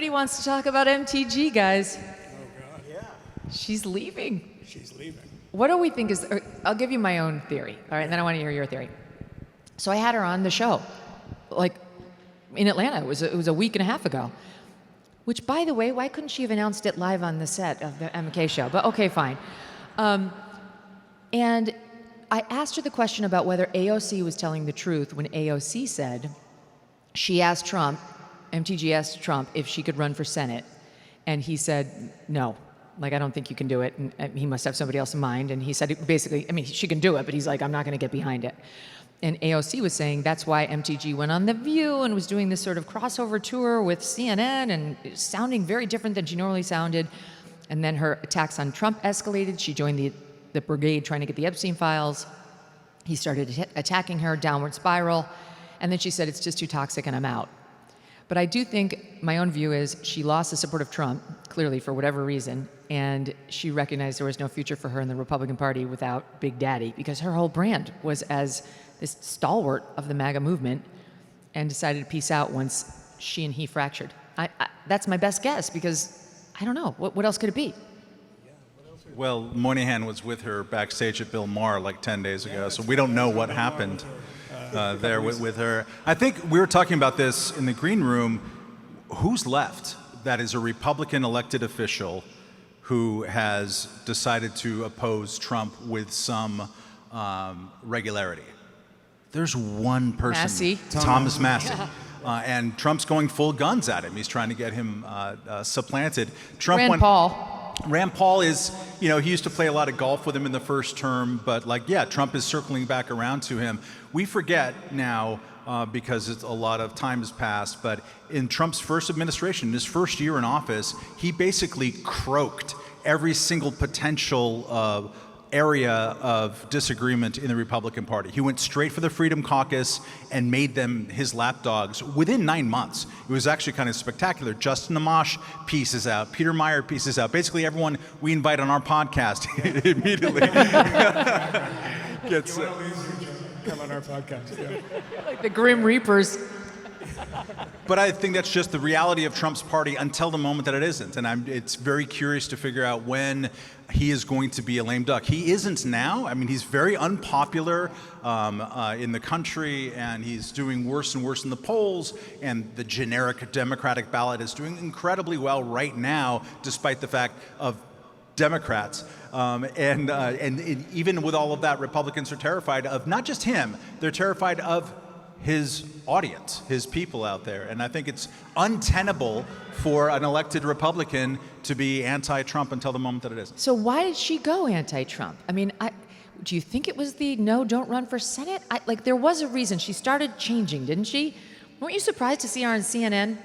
Nobody wants to talk about MTG, guys. Oh, God. Yeah. She's leaving. She's leaving. What do we think is... I'll give you my own theory, all right? And then I want to hear your theory. So I had her on the show, like, in Atlanta. It was a week and a half ago. Which, by the way, why couldn't she have announced it live on the set of the MK show? But okay, fine. And I asked her the question about whether AOC was telling the truth when AOC said she asked Trump, MTG asked Trump if she could run for Senate. And he said, no, like, I don't think you can do it. And he must have somebody else in mind. And he said, basically, I mean, she can do it, but he's like, I'm not going to get behind it. And AOC was saying that's why MTG went on The View and was doing this sort of crossover tour with CNN and sounding very different than she normally sounded. And then her attacks on Trump escalated. She joined the brigade trying to get the Epstein files. He started attacking her, downward spiral. And then she said, it's just too toxic and I'm out. But I do think my own view is she lost the support of Trump, clearly for whatever reason, and she recognized there was no future for her in the Republican Party without Big Daddy, because her whole brand was as this stalwart of the MAGA movement, and decided to peace out once she and he fractured. That's my best guess, because I don't know. What else could it be? Well, Moynihan was with her backstage at Bill Maher like 10 days ago, so we don't know what happened there with her. I think we were talking about this in the green room. Who's left that is a Republican elected official who has decided to oppose Trump with some regularity? There's one person, Massey. Thomas Massey. And Trump's going full guns at him. He's trying to get him supplanted. Rand Paul is, you know, he used to play a lot of golf with him in the first term, but like, yeah, Trump is circling back around to him. We forget now, because a lot of time has passed, but in Trump's first administration, his first year in office, he basically croaked every single potential area of disagreement in the Republican Party. He went straight for the Freedom Caucus and made them his lapdogs within 9 months. It was actually kind of spectacular. Justin Amash pieces out, Peter Meyer pieces out. Basically everyone we invite on our podcast immediately gets come on our podcast. Yeah. Like the Grim Reapers. But I think that's just the reality of Trump's party until the moment that it isn't. And it's very curious to figure out when he is going to be a lame duck. He isn't now. I mean, he's very unpopular in the country, and he's doing worse and worse in the polls, and the generic Democratic ballot is doing incredibly well right now, despite the fact of Democrats. And even with all of that, Republicans are terrified of not just him, they're terrified of his audience, his people out there. And I think it's untenable for an elected Republican to be anti-Trump until the moment that it isn't. So why did she go anti-Trump? I mean, do you think it was the no, don't run for Senate? Like, there was a reason. She started changing, didn't she? Weren't you surprised to see her on CNN?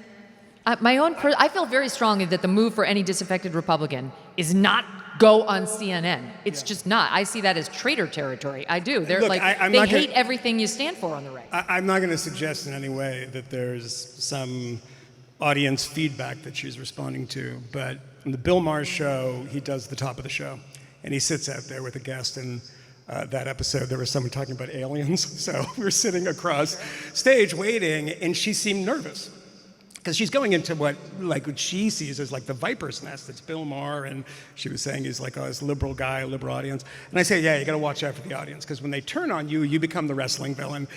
I feel very strongly that the move for any disaffected Republican is not go on CNN. It's just not. I see that as traitor territory. I do. They're they hate everything you stand for on the right. I'm not going to suggest in any way that there's some audience feedback that she's responding to, but in the Bill Maher show, he does the top of the show, and he sits out there with a guest, and that episode, there was someone talking about aliens, so we were sitting across stage waiting, and she seemed nervous. Because she's going into what she sees as like the viper's nest. It's Bill Maher, and she was saying he's like this liberal guy, a liberal audience. And I say, yeah, you got to watch out for the audience, because when they turn on you, you become the wrestling villain.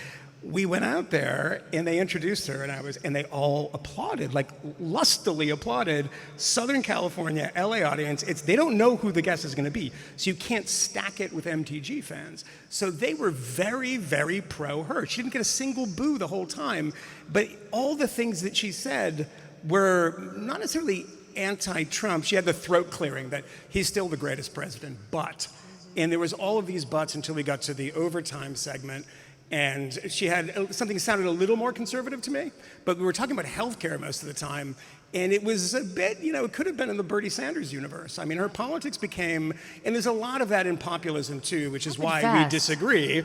We went out there, and they introduced her, and they all applauded, like lustily applauded. Southern California, LA audience. They don't know who the guest is going to be, so you can't stack it with MTG fans. So they were very, very pro her. She didn't get a single boo the whole time, but all the things that she said were not necessarily anti-Trump. She had the throat clearing that he's still the greatest president, but. And there was all of these buts until we got to the overtime segment. And she had something that sounded a little more conservative to me, but we were talking about healthcare most of the time, and it was a bit, it could have been in the Bernie Sanders universe. I mean, her politics became, and there's a lot of that in populism too, which is why we disagree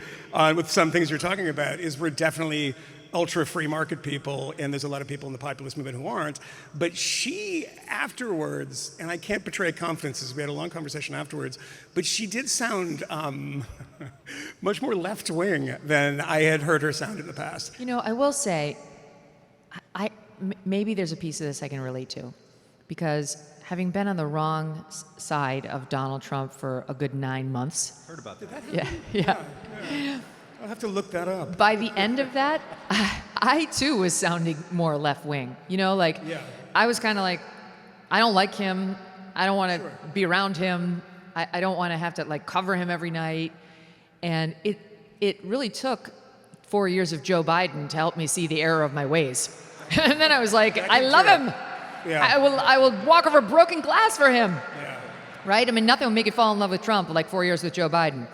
with some things you're talking about, is we're definitely ultra free market people, and there's a lot of people in the populist movement who aren't. But she afterwards, and I can't betray confidences, we had a long conversation afterwards, but she did sound much more left-wing than I had heard her sound in the past. I will say, maybe there's a piece of this I can relate to, because having been on the wrong side of Donald Trump for a good 9 months. Heard about that. Yeah. I'll have to look that up. By the end of that, I too was sounding more left wing. I was kind of like, I don't like him. I don't want to be around him. I don't want to have to like cover him every night. And it really took 4 years of Joe Biden to help me see the error of my ways. And then I was like, I love him. Yeah. I will walk over broken glass for him. Yeah. Right? I mean, nothing will make you fall in love with Trump like 4 years with Joe Biden.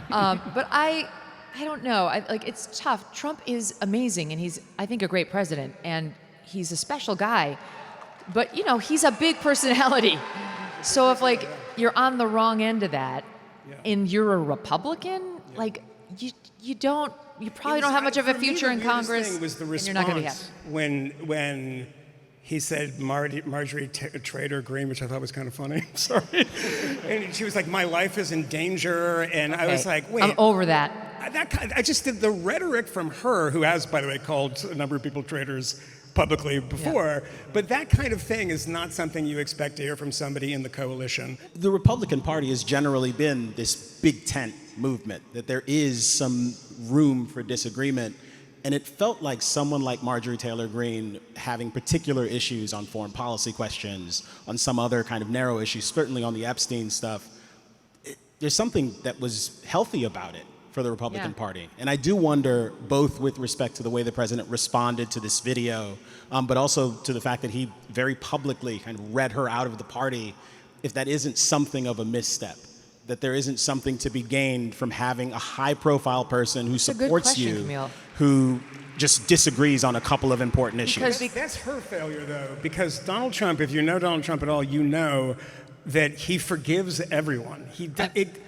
But I don't know. It's tough. Trump is amazing, and he's, I think, a great president, and he's a special guy. But, he's a big personality. So if, you're on the wrong end of that, and you're a Republican, you probably don't have much of a future in Congress, thing was the and you're not going to be happy. When he said Marjorie Taylor Greene, which I thought was kind of funny. Sorry. And she was like, my life is in danger. And I was like, wait. I'm over that. I just did the rhetoric from her, who has, by the way, called a number of people traitors publicly before. Yeah. But that kind of thing is not something you expect to hear from somebody in the coalition. The Republican Party has generally been this big tent movement, that there is some room for disagreement. And it felt like someone like Marjorie Taylor Greene having particular issues on foreign policy questions, on some other kind of narrow issues, certainly on the Epstein stuff. There's something that was healthy about it for the Republican Party. And I do wonder, both with respect to the way the president responded to this video, but also to the fact that he very publicly kind of read her out of the party, if that isn't something of a misstep, that there isn't something to be gained from having a high-profile person who supports you, Camille, who just disagrees on a couple of important issues. That's her failure, though, because Donald Trump, if you know Donald Trump at all, you know that he forgives everyone.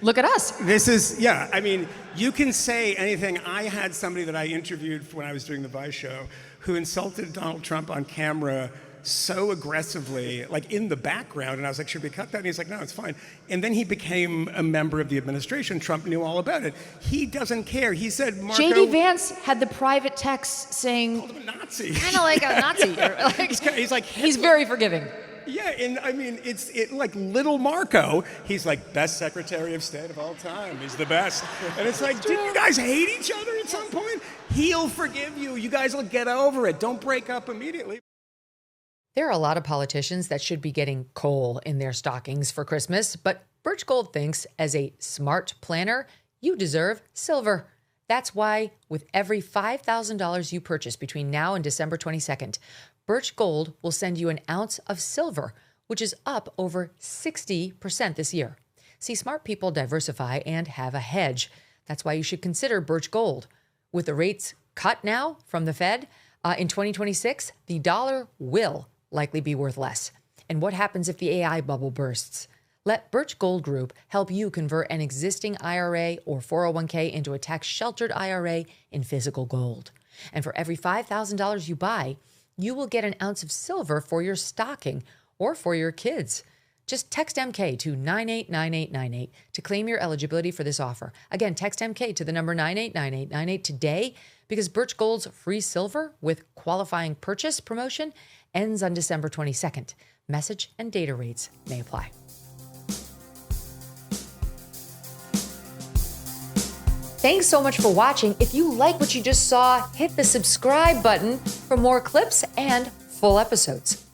Look at us. This is, I mean, you can say anything. I had somebody that I interviewed when I was doing the Vice show who insulted Donald Trump on camera so aggressively, like in the background, and I was like, should we cut that? And he's like, no, it's fine. And then he became a member of the administration. Trump knew all about it. He doesn't care. He said, Marco... J.D. Vance had the private text saying... Called him a Nazi. Kind of like a Nazi. He's like... He's very forgiving. Yeah, and I mean, it's like little Marco. He's like best Secretary of State of all time. He's the best. And it's like, didn't you guys hate each other at some point? He'll forgive you. You guys will get over it. Don't break up immediately. There are a lot of politicians that should be getting coal in their stockings for Christmas, but Birch Gold thinks, as a smart planner, you deserve silver. That's why with every $5,000 you purchase between now and December 22nd, Birch Gold will send you an ounce of silver, which is up over 60% this year. See, smart people diversify and have a hedge. That's why you should consider Birch Gold. With the rates cut now from the Fed, in 2026, the dollar will likely be worth less. And what happens if the AI bubble bursts? Let Birch Gold Group help you convert an existing IRA or 401k into a tax-sheltered IRA in physical gold. And for every $5,000 you buy, you will get an ounce of silver for your stocking or for your kids. Just text MK to 989898 to claim your eligibility for this offer. Again, text MK to the number 989898 today, because Birch Gold's free silver with qualifying purchase promotion ends on December 22nd. Message and data rates may apply. Thanks so much for watching. If you like what you just saw, hit the subscribe button for more clips and full episodes.